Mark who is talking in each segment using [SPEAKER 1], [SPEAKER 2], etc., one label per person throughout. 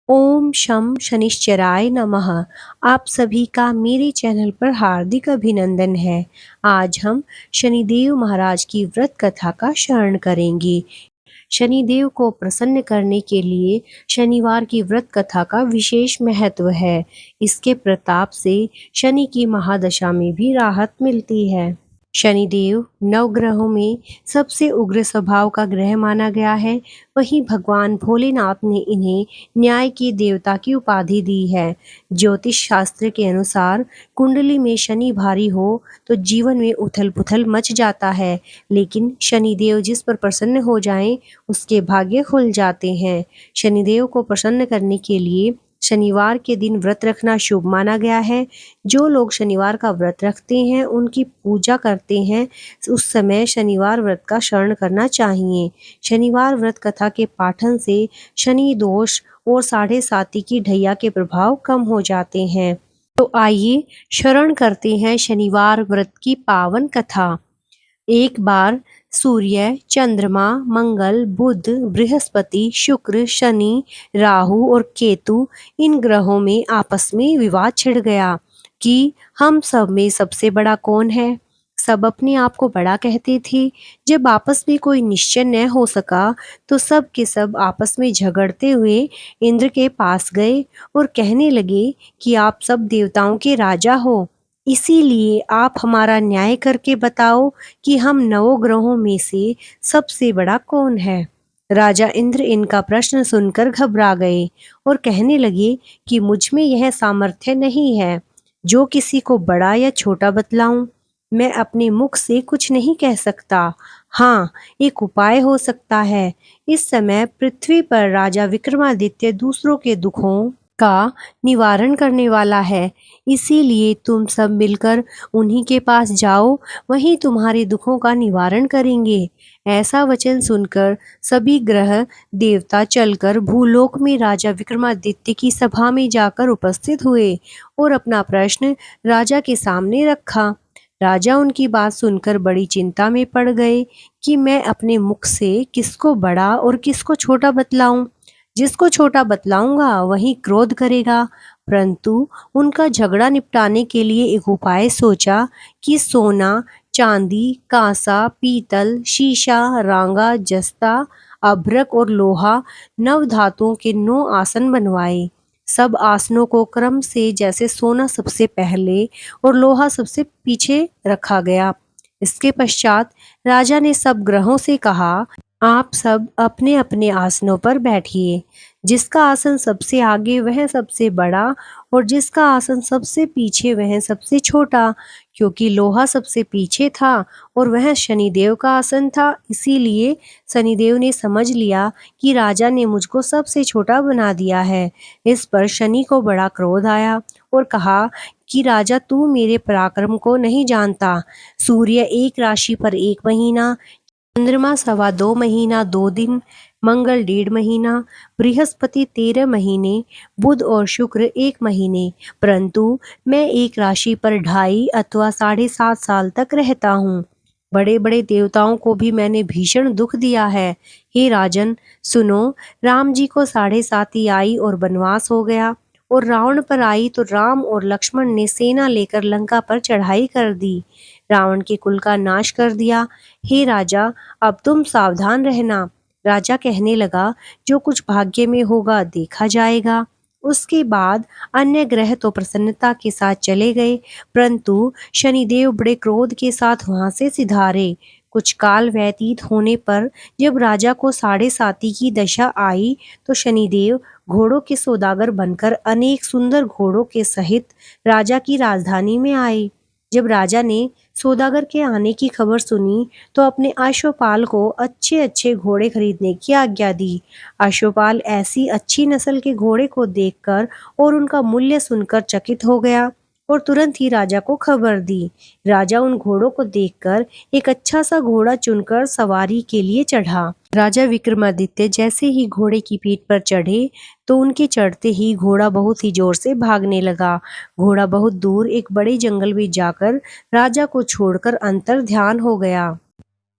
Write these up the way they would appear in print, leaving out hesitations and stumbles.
[SPEAKER 1] ओम शम शनिश्चराय नमः। आप सभी का मेरे चैनल पर हार्दिक अभिनंदन है। आज हम शनिदेव महाराज की व्रत कथा का श्रवण करेंगे। शनिदेव को प्रसन्न करने के लिए शनिवार की व्रत कथा का विशेष महत्व है। इसके प्रताप से शनि की महादशा में भी राहत मिलती है। शनिदेव नवग्रहों में सबसे उग्र स्वभाव का ग्रह माना गया है। वहीं भगवान भोलेनाथ ने इन्हें न्याय के देवता की उपाधि दी है। ज्योतिष शास्त्र के अनुसार कुंडली में शनि भारी हो तो जीवन में उथल पुथल मच जाता है, लेकिन शनिदेव जिस पर प्रसन्न हो जाएं उसके भाग्य खुल जाते हैं। शनिदेव को प्रसन्न करने के लिए शनिवार के दिन व्रत रखना शुभ माना गया है। जो लोग शनिवार का व्रत रखते हैं, उनकी पूजा करते हैं, उस समय शनिवार व्रत का श्रवण करना चाहिए। शनिवार व्रत कथा के पाठन से शनि दोष और साढ़े साती की ढैया के प्रभाव कम हो जाते हैं। तो आइए श्रवण करते हैं शनिवार व्रत की पावन कथा। एक बार सूर्य, चंद्रमा, मंगल, बुध, बृहस्पति, शुक्र, शनि, राहु और केतु इन ग्रहों में आपस में विवाद छिड़ गया कि हम सब में सबसे बड़ा कौन है। सब अपने आप को बड़ा कहते थे। जब आपस में कोई निश्चय न हो सका तो सब के सब आपस में झगड़ते हुए इंद्र के पास गए और कहने लगे कि आप सब देवताओं के राजा हो, इसीलिए आप हमारा न्याय करके बताओ कि हम नवों ग्रहों में से सबसे बड़ा कौन है। राजा इंद्र इनका प्रश्न सुनकर घबरा गए और कहने लगे कि मुझ में यह सामर्थ्य नहीं है जो किसी को बड़ा या छोटा बतलाऊं। मैं अपने मुख से कुछ नहीं कह सकता। हाँ, एक उपाय हो सकता है। इस समय पृथ्वी पर राजा विक्रमादित्य दूसरों के दुखों का निवारण करने वाला है, इसीलिए तुम सब मिलकर उन्हीं के पास जाओ, वहीं तुम्हारे दुखों का निवारण करेंगे। ऐसा वचन सुनकर सभी ग्रह देवता चलकर भूलोक में राजा विक्रमादित्य की सभा में जाकर उपस्थित हुए और अपना प्रश्न राजा के सामने रखा। राजा उनकी बात सुनकर बड़ी चिंता में पड़ गए कि मैं अपने मुख से किसको बड़ा और किसको छोटा बतलाऊं। जिसको छोटा बतलाऊंगा वही क्रोध करेगा। परंतु उनका झगड़ा निपटाने के लिए एक उपाय सोचा कि सोना, चांदी, कांसा, पीतल, शीशा, रांगा, जस्ता, अभ्रक और लोहा नव धातुओं के 9 आसन बनवाए। सब आसनों को क्रम से जैसे सोना सबसे पहले और लोहा सबसे पीछे रखा गया। इसके पश्चात राजा ने सब ग्रहों से कहा, आप सब अपने अपने आसनों पर बैठिए। जिसका आसन सबसे आगे वह सबसे बड़ा और जिसका आसन सबसे पीछे वह सबसे छोटा। क्योंकि लोहा सबसे पीछे था और वह शनिदेव का आसन था, इसीलिए शनिदेव ने समझ लिया कि राजा ने मुझको सबसे छोटा बना दिया है। इस पर शनि को बड़ा क्रोध आया और कहा कि राजा, तू मेरे पराक्रम को नहीं जानता। सूर्य एक राशि पर 1 महीना, चंद्रमा 2.25 महीना 2 दिन, मंगल 1.5 महीना, बृहस्पति 13 महीने, बुध और शुक्र 1 महीने, परंतु मैं एक राशि पर 2.5 अथवा 7.5 साल तक रहता हूँ। बड़े बड़े देवताओं को भी मैंने भीषण दुख दिया है। हे राजन, सुनो, राम जी को 7.5 आई और वनवास हो गया और रावण पर आई तो राम और लक्ष्मण ने सेना लेकर लंका पर चढ़ाई कर दी, रावण के कुल का नाश कर दिया। हे राजा, अब तुम सावधान रहना। राजा कहने लगा, जो कुछ भाग्य में होगा देखा जाएगा। उसके बाद अन्य ग्रह तो प्रसन्नता के साथ चले गए, परंतु शनिदेव बड़े क्रोध के साथ वहां से सिधारे। कुछ काल व्यतीत होने पर जब राजा को 7.5 की दशा आई तो शनिदेव घोड़ों के सौदागर बनकर अनेक सुंदर घोड़ों के सहित राजा की राजधानी में आए। जब राजा ने सौदागर के आने की खबर सुनी तो अपने अश्वपाल को अच्छे अच्छे घोड़े खरीदने की आज्ञा दी। अश्वपाल ऐसी अच्छी नस्ल के घोड़े को देखकर और उनका मूल्य सुनकर चकित हो गया और तुरंत ही राजा को खबर दी। राजा उन घोड़ों को देखकर एक अच्छा सा घोड़ा चुनकर सवारी के लिए चढ़ा। राजा विक्रमादित्य जैसे ही घोड़े की पीठ पर चढ़े तो उनके चढ़ते ही घोड़ा बहुत ही जोर से भागने लगा। घोड़ा बहुत दूर एक बड़े जंगल में जाकर राजा को छोड़कर अंतर ध्यान हो गया।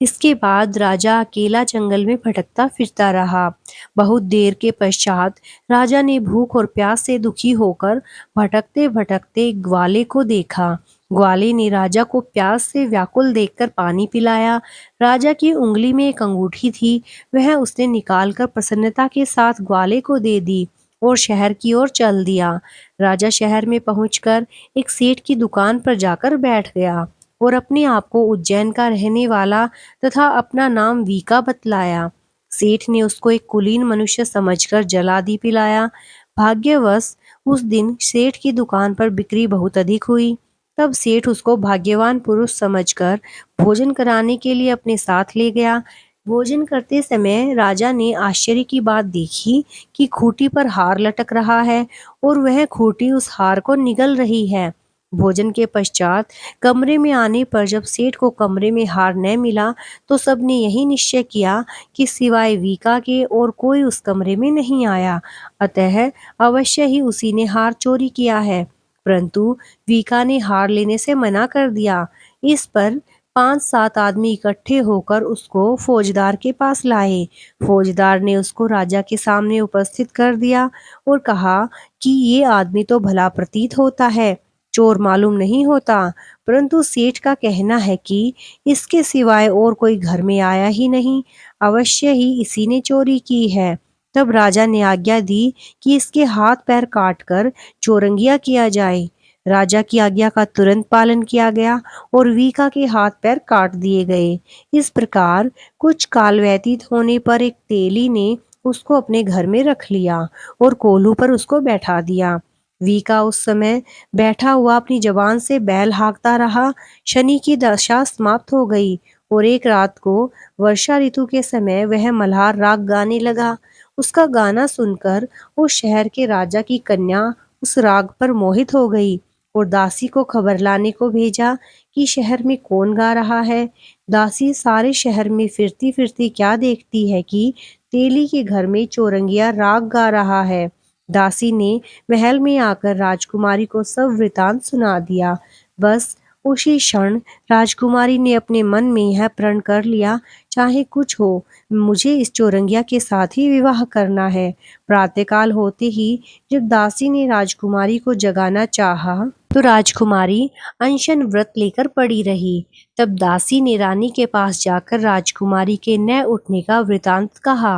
[SPEAKER 1] इसके बाद राजा अकेला जंगल में भटकता फिरता रहा। बहुत देर के पश्चात राजा ने भूख और प्यास से दुखी होकर भटकते भटकते एक ग्वाले को देखा। ग्वाले ने राजा को प्यास से व्याकुल देखकर पानी पिलाया। राजा की उंगली में एक अंगूठी थी, वह उसने निकालकर प्रसन्नता के साथ ग्वाले को दे दी और शहर की ओर चल दिया। राजा शहर में पहुंचकर एक सेठ की दुकान पर जाकर बैठ गया और अपने आप को उज्जैन का रहने वाला तथा अपना नाम वीका बतलाया। सेठ ने उसको एक कुलीन मनुष्य समझकर जलादि पिलाया। भाग्यवश उस दिन सेठ की दुकान पर बिक्री बहुत अधिक हुई। तब सेठ उसको भाग्यवान पुरुष समझकर भोजन कराने के लिए अपने साथ ले गया। भोजन करते समय राजा ने आश्चर्य की बात देखी कि खूंटी पर हार लटक रहा है और वह खूंटी उस हार को निगल रही है। भोजन के पश्चात कमरे में आने पर जब सेठ को कमरे में हार न मिला तो सबने यही निश्चय किया कि सिवाय वीका के और कोई उस कमरे में नहीं आया, अतः अवश्य ही उसी ने हार चोरी किया है। परंतु वीका ने हार लेने से मना कर दिया। इस पर 5-7 आदमी इकट्ठे होकर उसको फौजदार के पास लाए। फौजदार ने उसको राजा के सामने उपस्थित कर दिया और कहा कि ये आदमी तो भला प्रतीत होता है, चोर मालूम नहीं होता, परंतु सेठ का कहना है कि इसके सिवाय और कोई घर में आया ही नहीं, अवश्य ही इसी ने चोरी की है। तब राजा ने आज्ञा दी कि इसके हाथ पैर काटकर चोरंगिया किया जाए। राजा की आज्ञा का तुरंत पालन किया गया और वीका के हाथ पैर काट दिए गए। इस प्रकार कुछ काल व्यतीत होने पर एक तेली ने उसको अपने घर में रख लिया और कोल्हू पर उसको बैठा दिया। वीका उस समय बैठा हुआ अपनी जबान से बैल हाँकता रहा। शनि की दशा समाप्त हो गई और एक रात को वर्षा ऋतु के समय वह मल्हार राग गाने लगा। उसका गाना सुनकर उस शहर के राजा की कन्या उस राग पर मोहित हो गई और दासी को खबर लाने को भेजा कि शहर में कौन गा रहा है। दासी सारे शहर में फिरती फिरती क्या देखती है कि तेली के घर में चौरंगिया राग गा रहा है। दासी ने महल में आकर राजकुमारी को सब वृतांत सुना दिया। बस उसी क्षण राजकुमारी ने अपने मन में यह प्रण कर लिया, चाहे कुछ हो, मुझे इस चौरंगिया के साथ ही विवाह करना है। प्रातःकाल होते ही जब दासी ने राजकुमारी को जगाना चाहा तो राजकुमारी अनशन व्रत लेकर पड़ी रही। तब दासी ने रानी के पास जाकर राजकुमारी के न उठने का वृतांत कहा।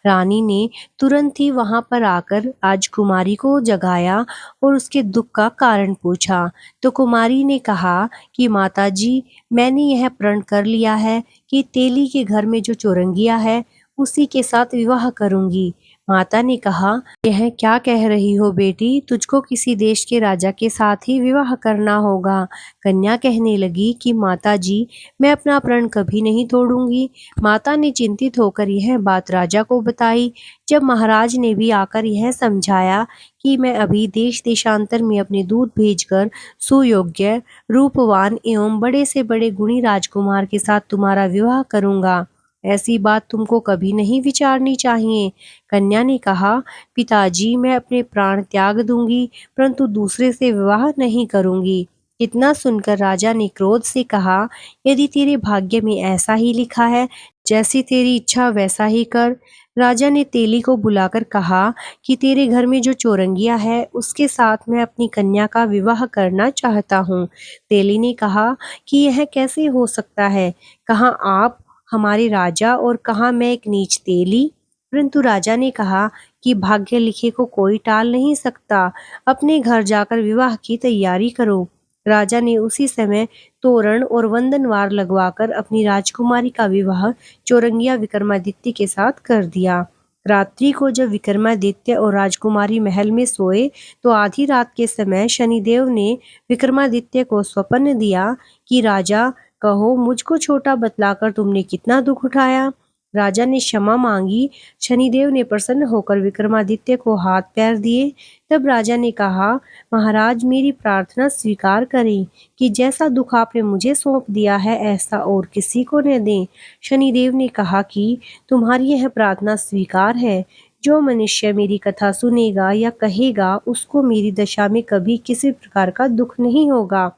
[SPEAKER 1] रानी ने तुरंत ही वहां पर आकर राजकुमारी को जगाया और उसके दुख का कारण पूछा। तो कुमारी ने कहा कि माताजी, मैंने यह प्रण कर लिया है कि तेली के घर में जो चौरंगिया है उसी के साथ विवाह करूंगी। माता ने कहा, यह क्या कह रही हो बेटी, तुझको किसी देश के राजा के साथ ही विवाह करना होगा। कन्या कहने लगी कि माताजी, मैं अपना प्रण कभी नहीं तोड़ूंगी। माता ने चिंतित होकर यह बात राजा को बताई। जब महाराज ने भी आकर यह समझाया कि मैं अभी देश देशांतर में अपने दूत भेजकर सुयोग्य, रूपवान एवं बड़े से बड़े गुणी राजकुमार के साथ तुम्हारा विवाह करूंगा, ऐसी बात तुमको कभी नहीं विचारनी चाहिए। कन्या ने कहा, पिताजी, मैं अपने प्राण त्याग दूंगी, परंतु दूसरे से विवाह नहीं करूंगी। इतना सुनकर राजा ने क्रोध से कहा, यदि तेरे भाग्य में ऐसा ही लिखा है, जैसी तेरी इच्छा वैसा ही कर। राजा ने तेली को बुलाकर कहा कि तेरे घर में जो चौरंगिया है उसके साथ मैं अपनी कन्या का विवाह करना चाहता हूँ। तेली ने कहा कि यह कैसे हो सकता है, कहाँ आप हमारे राजा और कहाँ मैं एक नीच तेली। परंतु राजा ने कहा कि भाग्य लिखे को कोई टाल नहीं सकता, अपने घर जाकर विवाह की तैयारी करो। राजा ने उसी समय तोरण और वंदनवार लगवाकर अपनी राजकुमारी का विवाह चौरंगिया विक्रमादित्य के साथ कर दिया। रात्रि को जब विक्रमादित्य और राजकुमारी महल में सोए तो आधी रात के समय शनिदेव ने विक्रमादित्य को स्वप्न दिया कि राजा, कहो मुझको छोटा बतलाकर तुमने कितना दुख उठाया। राजा ने क्षमा मांगी। शनिदेव ने प्रसन्न होकर विक्रमादित्य को हाथ पैर दिए। तब राजा ने कहा, महाराज, मेरी प्रार्थना स्वीकार करें कि जैसा दुख आपने मुझे सौंप दिया है ऐसा और किसी को न दें। शनिदेव ने कहा कि तुम्हारी यह प्रार्थना स्वीकार है। जो मनुष्य मेरी कथा सुनेगा या कहेगा उसको मेरी दशा में कभी किसी प्रकार का दुख नहीं होगा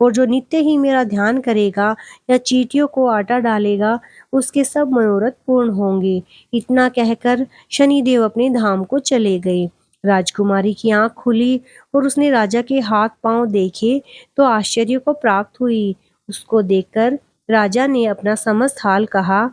[SPEAKER 1] और जो नित्य ही मेरा ध्यान करेगा या चींटियों को आटा डालेगा, उसके सब मनोरथ पूर्ण होंगे। इतना कहकर शनिदेव अपने धाम को चले गए। राजकुमारी की आंख खुली और उसने राजा के हाथ पांव देखे तो आश्चर्य को प्राप्त हुई। उसको देखकर राजा ने अपना समस्त हाल कहा।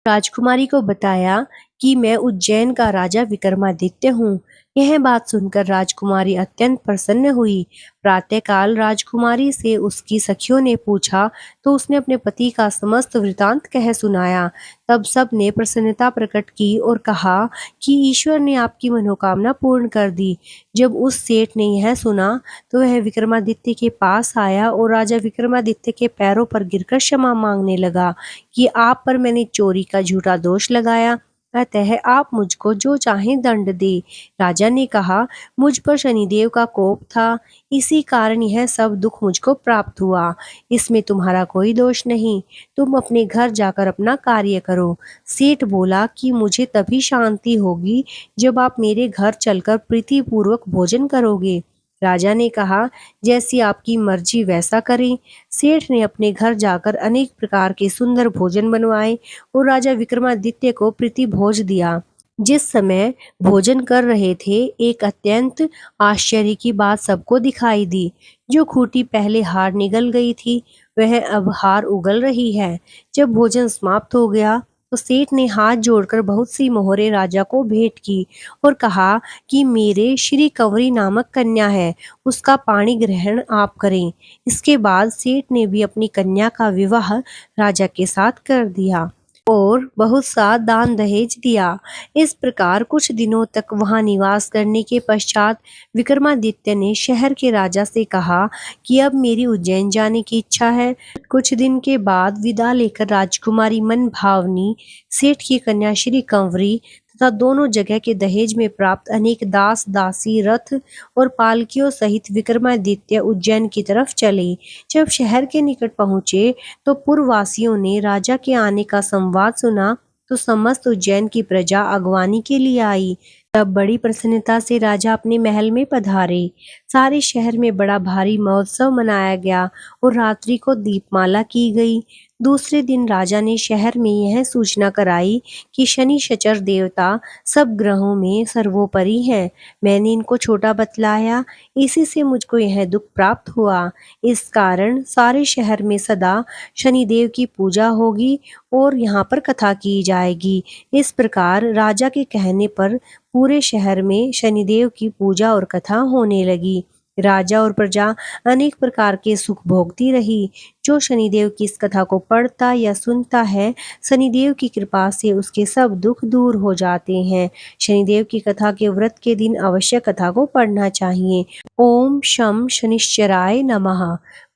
[SPEAKER 1] राजकुमारी को बताया कि मैं उज्जैन का राजा विक्रमादित्य हूँ। यह बात सुनकर राजकुमारी अत्यंत प्रसन्न हुई। प्रातःकाल राजकुमारी से उसकी सखियों ने पूछा तो उसने अपने पति का समस्त वृतांत कह सुनाया। तब सब ने प्रसन्नता प्रकट की और कहा कि ईश्वर ने आपकी मनोकामना पूर्ण कर दी। जब उस सेठ ने यह सुना तो वह विक्रमादित्य के पास आया और राजा विक्रमादित्य के पैरों पर गिरकर क्षमा मांगने लगा कि आप पर मैंने चोरी का झूठा दोष लगाया, अतः आप मुझको जो चाहें दंड दे। राजा ने कहा, मुझ पर शनिदेव का कोप था, इसी कारण यह सब दुख मुझको प्राप्त हुआ। इसमें तुम्हारा कोई दोष नहीं, तुम अपने घर जाकर अपना कार्य करो। सेठ बोला कि मुझे तभी शांति होगी जब आप मेरे घर चलकर प्रीतिपूर्वक भोजन करोगे। राजा ने कहा, जैसी आपकी मर्जी वैसा करें। सेठ ने अपने घर जाकर अनेक प्रकार के सुंदर भोजन बनवाए और राजा विक्रमादित्य को प्रीति भोज दिया। जिस समय भोजन कर रहे थे, एक अत्यंत आश्चर्य की बात सबको दिखाई दी। जो खूंटी पहले हार निगल गई थी, वह अब हार उगल रही है। जब भोजन समाप्त हो गया तो सेठ ने हाथ जोड़कर बहुत सी मोहरें राजा को भेंट की और कहा कि मेरे श्री कंवरी नामक कन्या है, उसका पाणी ग्रहण आप करें। इसके बाद सेठ ने भी अपनी कन्या का विवाह राजा के साथ कर दिया और बहुत सा दान दहेज दिया। इस प्रकार कुछ दिनों तक वहां निवास करने के पश्चात विक्रमादित्य ने शहर के राजा से कहा कि अब मेरी उज्जैन जाने की इच्छा है। कुछ दिन के बाद विदा लेकर राजकुमारी मन भावनी सेठ की कन्या श्री कंवरी तथा दोनों जगह के दहेज में प्राप्त अनेक दास दासी रथ और पालकियों सहित विक्रमादित्य उज्जैन की तरफ चले। जब शहर के निकट पहुंचे तो पुरवासियों ने राजा के आने का संवाद सुना तो समस्त उज्जैन की प्रजा अगवानी के लिए आई। तब बड़ी प्रसन्नता से राजा अपने महल में पधारे। सारे शहर में बड़ा भारी महोत्सव मनाया गया और रात्रि को दीपमाला की गई। दूसरे दिन राजा ने शहर में यह सूचना कराई कि शनि शचर देवता सब ग्रहों में सर्वोपरि हैं। मैंने इनको छोटा बतलाया, इसी से मुझको यह दुख प्राप्त हुआ। इस कारण सारे शहर में सदा शनिदेव की पूजा होगी और यहाँ पर कथा की जाएगी। इस प्रकार राजा के कहने पर पूरे शहर में शनिदेव की पूजा और कथा होने लगी। राजा और प्रजा अनेक प्रकार के सुख भोगती रही। जो शनिदेव की इस कथा को पढ़ता या सुनता है, शनिदेव की कृपा से उसके सब दुख दूर हो जाते हैं। शनिदेव की कथा के व्रत के दिन अवश्य कथा को पढ़ना चाहिए। ओम शम शनिश्चराय नमः।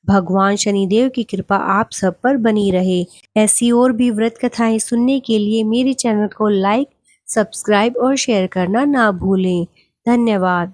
[SPEAKER 1] भगवान शनिदेव की कृपा आप सब पर बनी रहे। ऐसी और भी व्रत कथाएं सुनने के लिए मेरे चैनल को लाइक, सब्सक्राइब और शेयर करना ना भूलें। धन्यवाद।